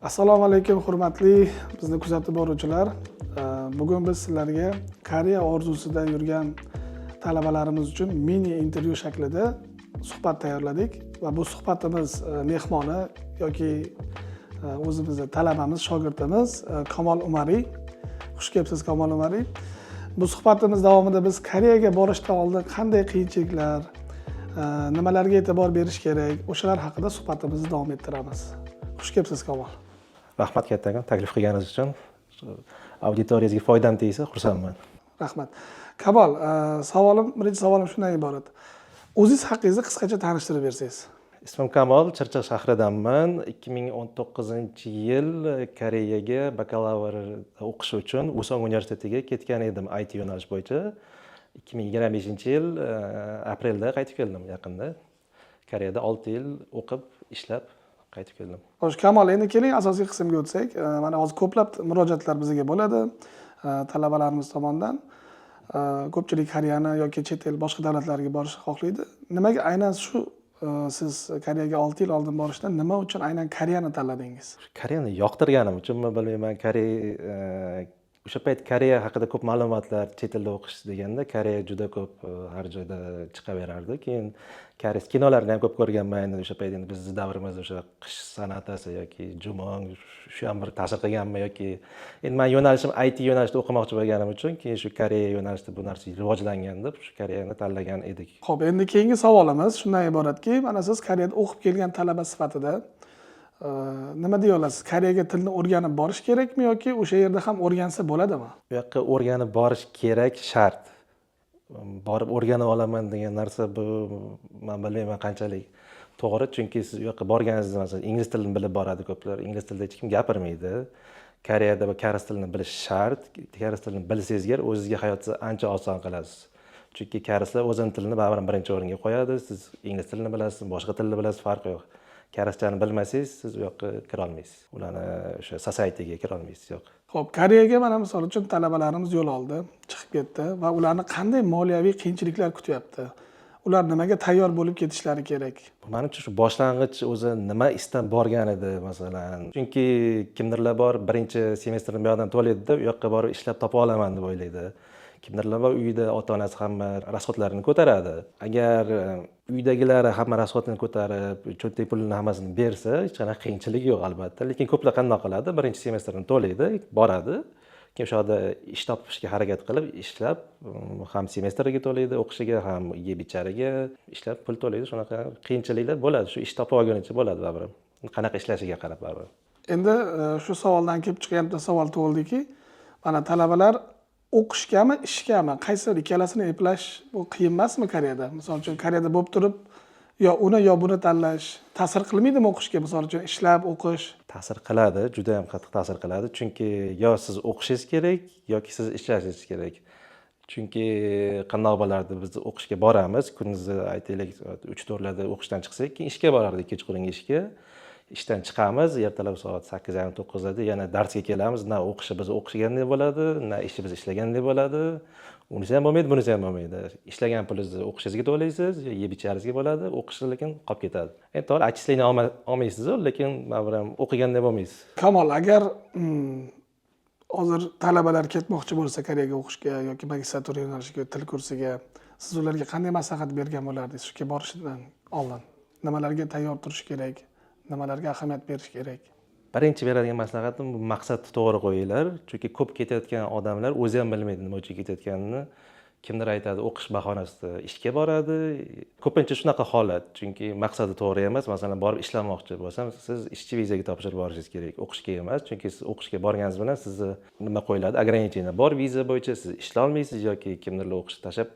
Assalomu alaykum hurmatli bizni kuzatib boruvchilar. Bugun biz sizlarga Koreya orzusida yurgan talabalarimiz uchun mini intervyu shaklida suhbat tayyorladik va bu suhbatimiz mehmoni yoki o'zimizning talabamiz, shogirdimiz Kamol Umariy. Xush kelibsiz Kamol Umariy. Bu suhbatimiz davomida biz Koreyaga borishdan oldin qanday qiyinchiliklar, nimalarga e'tibor berish kerak, o'shalar haqida suhbatimizni davom ettiramiz. Xush kelibsiz Kamol. Rahmat kattakon taklif qilganingiz uchun. Auditoriyangizga foydam tegsa xursandman. Rahmat. Kamol, birinchi savolim shundan iborat. O'zingiz haqingizni qisqacha tanishtirib bersangiz. Ismim Kamol, Chirchiq shahridanman. 2019-yil Koreyaga bakalavr o'qish uchun Uson universitetiga ketgan edim IT yo'nalish bo'yicha. 2025-yil aprelda qaytib keldim yaqinda. Koreyada 6 yil o'qib, ishlab qaytib keldim. Xo'sh, Kamol, endi keling asosiy qismga o'tsak. Mana hozir ko'plab murojaatlar bizga bo'ladi talabalarimiz tomonidan. Ko'pchilik Koreyani yoki chet el boshqa davlatlarga borishni xohlaydi. Nimaga aynan shu siz Koreyaga 6 yil oldin borishdan nima uchun aynan Koreyani tanladingiz? Koreyani yoqtirganim uchunmi bilmayman. O'sha payt Koreya haqida ko'p ma'lumotlar chet elda o'qish deganda Koreya juda ko'p har joyda chiqaverardi. Keyin koreys kinolarni ham ko'p ko'rganman. O'sha payt endi bizning davrimizda o'sha qish san'atasi yoki jumong shu ham bir ta'sir qilganmi yoki endi men yo'nalishim IT yo'nalishida o'qimoqchi bo'lganim uchun keyin shu Koreya yo'nalishida bu narsa rivojlangan deb shu Koreyani tanlagan edik. Xo'p, endi keyingi savolimiz shundan iboratki, mana siz Koreyada o'qib kelgan talaba sifatida nima deya olasiz? Koreyaga tilni o'rganib borish kerakmi yoki o'sha yerda ham o'rgansa bo'ladimi? Bu yoqqa o'rganib borish kerak, shart. Borib o'rganib olaman degan narsa bu men bilmayman qanchalik to'g'ri, chunki siz u yoqqa borganingizda masalan ingliz tilini bilib boradi ko'plar. Ingliz tilida hech kim gapirmaydi. Koreyada bu koreys tilini bilish shart. Koreys tilini bilsangizgar o'zingizga hayotni ancha oson qilasiz. Chunki koreyslar o'zining tilini baribir birinchi o'ringa qo'yadi. Siz ingliz tilini bilasiz, boshqa tilni bilasiz, farqi yo'q. Koreychani bilmasangiz, siz u yoqqa kira olmaysiz. Ularni o'sha societyga kira olmaysiz, yo'q. Xo'p, Koreyaga mana misol uchun talabalarimiz yo'l oldi, chiqib ketdi va ularni qanday moliyaviy qiyinchiliklar kutyapti? Ular nimaga tayyor bo'lib ketishlari kerak? Menimcha shu boshlang'ich o'zi nima istab borgan edi masalan. Chunki kimdirlar bor birinchi semestrni bu yoqdan to'laydi-da, u yoqqa borib ishlab topa olaman deb o'ylaydi. Kimdirlar bor uyida ota-onasi hamma rasxodlarini ko'taradi. Agar uydagilar hamma rasxodini ko'tarib, cho'ntak pulini hammasini bersa, hech qanaqa qiyinchilik yo'q albatta. Lekin ko'plar qanday qiladi? Birinchi semestrni to'laydi, boradi. Keyin o'sha yerda ish topishga harakat qilib, ishlab, ham semestriga to'laydi, o'qishiga ham yeb ichariga ishlab pul to'laydi. Shunaqa qiyinchiliklar bo'ladi. Shu ish topib olgunicha bo'ladi baribir. Qanaqa ishlashiga qarab baribir. Endi shu savoldan kelib chiqqan bitta savol tug'ildiki, mana talabalar o'qishgami, ishgami, qaysi ikkalasini eplash bu qiyin emasmi Koreyada? Misol uchun Koreyada bo'lib turib, yo uni yo buni tanlash ta'sir qilmaydimi o'qishga? Misol uchun ishlab o'qish Ta'sir qiladi, juda ham qattiq ta'sir qiladi. Chunki yo siz o'qishingiz kerak yoki siz ishlashingiz kerak. Chunki qanday bo'lardi, biz o'qishga boramiz, kunimizni aytaylik 3-4 larda o'qishdan chiqsak, keyin ishga borardik, kechqurungi ishga. Ishdan chiqamiz, ertalab soat 8:30-9 da yana darsga kelamiz. Na biz o'qishgandek bo'ladi, na biz ishlagandek bo'ladi. Unisi ham bo'lmaydi, bunisi ham bo'lmaydi. Ishlagan pulingizni o'qishingizga to'laysiz, yeb icharingizga bo'ladi, o'qish lekin qolib ketadi. Endi to'g'ri отчисление olmaysiz, lekin baribir ham o'qigandek bo'lmaysiz. Kamol, agar hozir talabalar ketmoqchi bo'lsa Koreyaga o'qishga yoki magistratura yo'nalishiga, til kursiga, siz ularga qanday maslahat bergan bo'lardingiz shuga borishidan oldin? Nimalarga tayyor turish kerak? Nimalarga ahamiyat berish kerak? Birinchi beradigan maslahatim bu maqsadni to'g'ri qo'yinglar. Chunki ko'p ketayotgan odamlar o'zi ham bilmaydi nima uchun ketayotganini. Kimdir aytadi o'qish bahonasida ishga boradi. Ko'pincha shunaqa holat. Chunki maqsadi to'g'ri emas. Masalan, borib ishlamoqchi bo'lsam, siz ishchi vizaga topshirib borishingiz kerak. O'qishga emas. Chunki siz o'qishga borganingiz bilan sizni nima qo'yiladi? Ограничение bor viza bo'yicha siz ishlay olmaysiz yoki kimdirlar o'qishni tashlab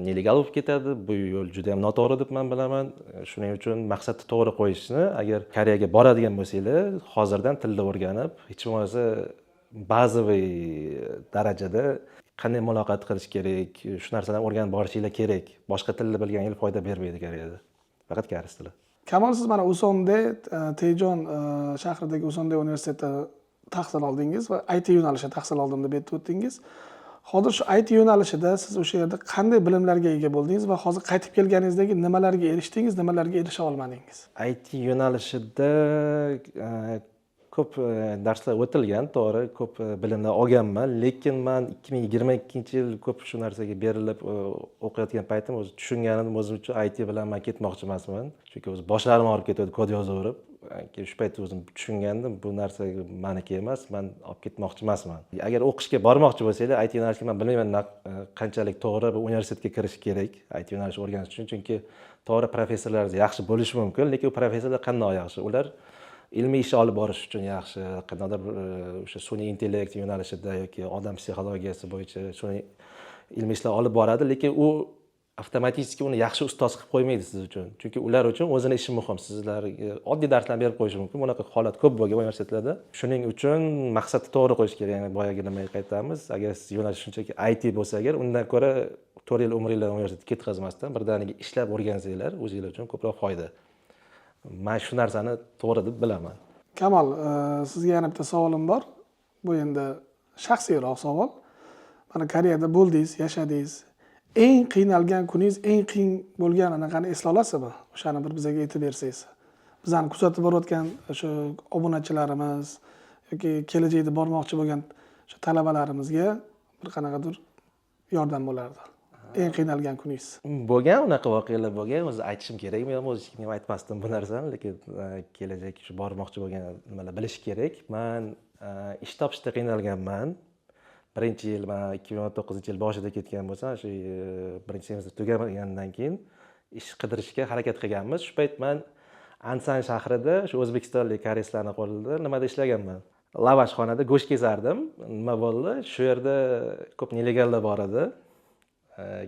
nelegal bo'lib ketadi. Bu yo'l juda ham noto'g'ri deb men bilaman. Shuning uchun maqsadni to'g'ri qo'yishni, agar Koreyaga boradigan bo'lsanglar, hozirdan tilni o'rganib, hech bo'lmasa bazaviy darajada qanday muloqot qilish kerak, shu narsalarni o'rganib borishinglar kerak. Boshqa tilni bilganingiz foyda bermaydi Koreyada. Faqat koreys tili. Kamol, siz mana Usonda, Tejon shahridagi Usonda universitetida tahsil oldingiz va IT yo'nalishida tahsil oldim deb aytib o'tdingiz. Hozir shu IT yo'nalishida siz o'sha yerda qanday bilimlarga ega bo'ldingiz va hozir qaytib kelganingizdagi nimalarga erishdingiz, nimalarga erisha olmadingiz? IT yo'nalishida ko'p darslar o'tilgan, to'g'ri, ko'p bilimlar olganman, lekin men 2022-yil ko'p shu narsaga berilib o'qiyotgan paytim o'zi tushunganim o'zim uchun IT bilan men ketmoqchi emasman. Chunki o'zi boshlarim og'rib ketadi kod yozaverib. Keyin shu paytda o'zim tushungandim, bu narsa meniki emas, men olib ketmoqchi emasman. Agar o'qishga bormoqchi bo'lsanglar, IT yo'nalishga men bilmayman qanchalik to'g'ri bu universitetga kirish kerak IT yo'nalishini o'rganish uchun. Chunki to'g'ri professorlar yaxshi bo'lishi mumkin, lekin u professorlar qanday yaxshi? Ular ilmiy ish olib borish uchun yaxshi, qandaydir o'sha sun'iy intellekt yo'nalishida yoki odam psixologiyasi bo'yicha sun'iy ilmiy ishlar olib boradi, lekin u avtomatik uni yaxshi ustoz qilib qo'ymaydi siz uchun. Chunki ular uchun o'zini ishi muhim. Sizlarga oddiy darslarni berib qo'yishi mumkin. Bunaqa holat ko'p bo'lgan universitetlarda. Shuning uchun maqsadni to'g'ri qo'yish kerak. Ya'ni boyagi nimaga qaytamiz. Agar siz yo'nalish shunchaki IT bo'lsa agar, undan ko'ra 4 yil umringlarni universitetga ketkazmasdan birdaniga ishlab o'rgansanglar, o'zingizlar uchun ko'proq foyda. Men shu narsani to'g'ri deb bilaman. Kamol, sizga yana bitta savolim bor. Bu endi shaxsiyroq savol. Mana Koreyada bo'ldingiz, yashadingiz. Eng qiynalgan kuningiz, eng qiyin bo'lgan anaqani esla olasizmi? O'shani bir bizga aytib bersangiz. Bizani kuzatib borayotgan shu obunachilarimiz yoki kelajakda bormoqchi bo'lgan shu talabalarimizga bir qanaqadir yordam bo'lardi. Eng qiynalgan kuningiz. Bo'lgan, unaqa voqealar bo'lgan. O'zi aytishim kerak. Men o'z hech kimga aytmasdim bu narsani, lekin kelajak shu bormoqchi bo'lgan nimalar bilish kerak. Men ish topishda qiynalganman. Birinchi yil, men 2019-yil boshida ketgan bo'lsam, shu birinchi semestr tugamagandan keyin ish qidirishga harakat qilganmiz. Shu payt men Ansan shahrida shu o'zbekistonlik koreyslarning qo'lida nimada ishlaganman. Lavashxonada go'sht kesardim. Nima bo'ldi? Shu yerda ko'p nelegallar bor edi.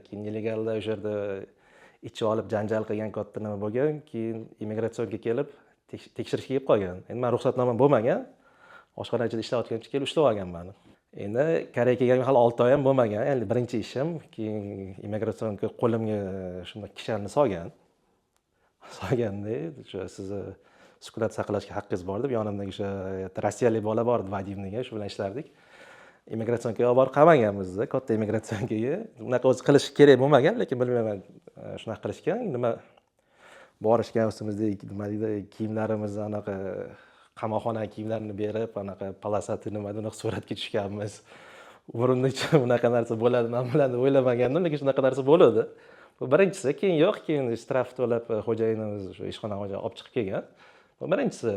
Keyin nelegallar o'sha yerda ichib olib janjal qilgan katta nima bo'lgan, keyin immigratsiyonga kelib tekshirishga kelib qolgan. Endi men ruxsatnomam bo'lmagan. Oshxonachida ishlayotganimcha kelib ushlab olgan meni. Endi Koreyaga kelganimga hali 6 oy ham bo'lmagan. Endi birinchi ishim, keyin immigratsiyonga qo'limga shunday kishanni solganda, o'sha sizni sukunat saqlashga haqqingiz bor deb yonimdagi o'sha rossiyalik bola bor edi, Vadim degan, shu bilan ishlardik. Immigratsiyonga olib borib qamaganmiz-da, katta immigratsiyonga. Unaqa o'zi qilish kerak bo'lmagan, lekin bilmayman shunaqa qilishgan. Nima borishgan o'zimizdagi nima deydi, kiyimlarimizni anaqa qamoqxona kiyimlarini berib, anaqa palasati nimada unaqa suratga tushganmiz. Umrimda unaqa narsa bo'ladi, men bilan o'ylamagandim, lekin shunaqa narsa bo'ladi. Bu birinchisi, keyin yo'q, keyin shtraf to'lab xo'jayinimiz o'sha ishxona xo'jayini olib chiqib kelgan. Bu birinchisi.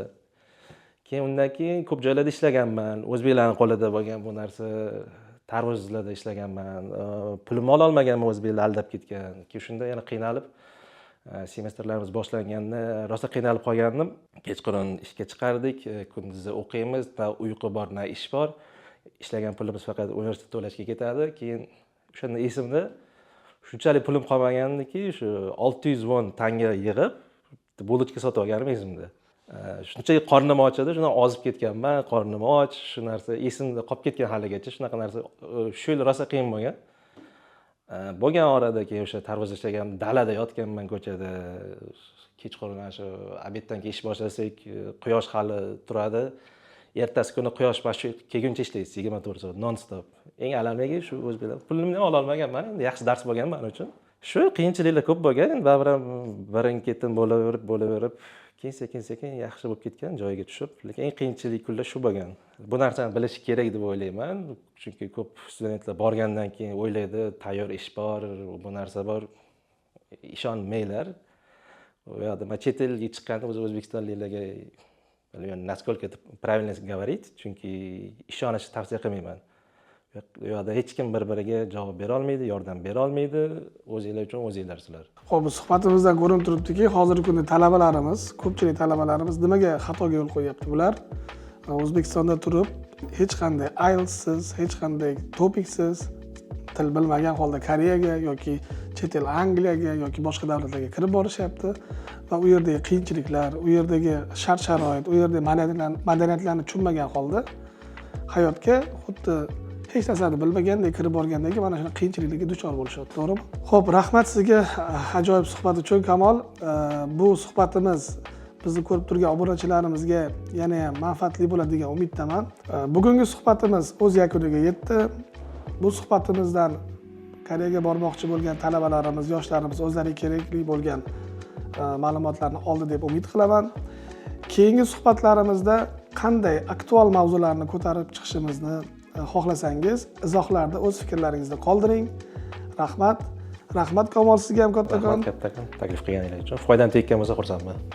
Keyin undan keyin ko'p joylarda ishlaganman. O'zbeklarning qo'lida bo'lgan bu narsa, tarvuzlarda ishlaganman. Pulimni ola olmaganman, o'zbeklar aldab ketgan. Keyin shunda yana qiynalib, semestrlarimiz boshlanganda rosa qiynalib qolgandim. Kechqurun ishga chiqardik, kunduzi o'qiymiz, na uyqu bor, na ish bor. Ishlagan pulimiz faqat universitet to'lashga ketadi. Keyin o'shanda esimda shunchalik pulim qolmagandiki, shu 600 won tanga yig'ib, bulochka sotib olganim esimda. Shunchaki qornim och edi, shundan ozib ketganman, qornim och, shu narsa esimda qolib ketgan haligacha. Shunaqa narsa shu yil rosa qiyin bo'lgan. Bo'lgan orada keyin o'sha tarvuz ishlagan, dalada yotganman ko'chada. Kechqurun shu obeddan keyin ish boshlasak, quyosh hali turadi. Ertasi kuni quyosh shu kelguncha ishlaysiz 24 soat non stop. Eng alamligi shu o'zbeklar. Pulimni ola olmaganman, endi yaxshi dars bo'lgan men uchun. Shu qiyinchiliklar ko'p bo'lgan, endi baribir birin-ketin bo'laverib, keyin sekin yaxshi bo'lib ketgan, joyiga tushib, lekin eng qiyinchilik kunlar shu bo'lgan. Bu narsani bilish kerak deb o'ylayman, chunki ko'p studentlar borgandan keyin o'ylaydi, tayyor ish bor, bu narsa bor. Ishonmanglar. U yoqda men chet elga chiqqanda o'zbekistonliklarga naskолько это правильно говорить, chunki ishonishni tavsiya qilmayman. U yoqda hech kim bir-biriga javob bera olmaydi, yordam bera olmaydi. O'zinglar uchun o'zinglarsizlar. Xo'p, bu suhbatimizdan ko'rinib turibdiki, hozirgi kunda talabalarimiz, ko'pchilik talabalarimiz nimaga xatoga yo'l qo'yapti? Bular O'zbekistonda turib, hech qanday IELTSsiz, hech qanday TOEFLsiz, til bilmagan holda Koreyaga yoki chet el Angliyaga yoki boshqa davlatlarga kirib borishyapti va u yerdagi qiyinchiliklar, u yerdagi shart-sharoit, u yerdagi madaniyatlarni tushunmagan holda hayotga xuddi hech narsani bilmagandek kirib borgandan keyin mana shunday qiyinchiliklarga duchor bo'lishadi, to'g'rimi? Xo'p, rahmat sizga ajoyib suhbat uchun, Kamol. Bu suhbatimiz bizni ko'rib turgan obunachilarimizga yana ham manfaatli bo'ladi degan umiddaman. Bugungi suhbatimiz o'z yakuniga yetdi. Bu suhbatimizdan Koreyaga bormoqchi bo'lgan talabalarimiz, yoshlarimiz o'zlariga kerakli bo'lgan ma'lumotlarni oldi deb umid qilaman. Keyingi suhbatlarimizda qanday aktual mavzularni ko'tarib chiqishimizni xohlasangiz, izohlarda o'z fikrlaringizni qoldiring. Rahmat. Rahmat Kamol, sizga ham kattakon. Rahmat kattakon taklif qilganingiz uchun. Foydam tekkan bo'lsa xursandman.